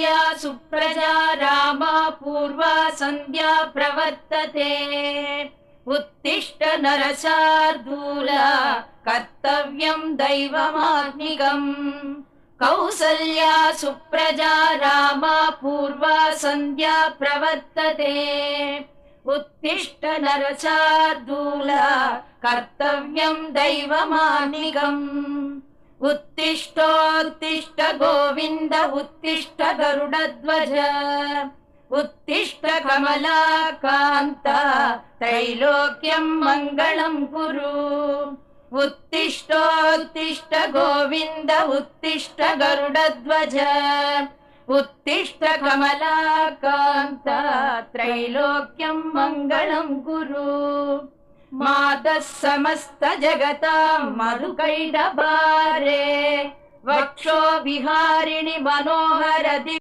कौसल्या सुप्रजा रामा पूर्वा सन्ध्या प्रवर्तते उत्तिष्ठ नरशार्दूल कर्तव्यं दैवमात्मिकम् कौसल्या सुप्रजा रामा पूर्वा सन्ध्या प्रवर्तते उत्तिष्ठ नरशार्दूल कर्तव्यं दैवमात्मिकम् उत्तिष्ठोत्तिष्ठ गोविन्द उत्तिष्ठ गरुडध्वज उत्तिष्ठ कमलाकान्त त्रैलोक्यं मङ्गलं कुरु उत्तिष्ठोत्तिष्ठ गोविन्द उत्तिष्ठ गरुडध्वज उत्तिष्ठ कमलाकान्त त्रैलोक्यं मङ्गलं कुरु मातः समस्त जगतां मधुकैटभारे वक्षो विहारिणि मनोहर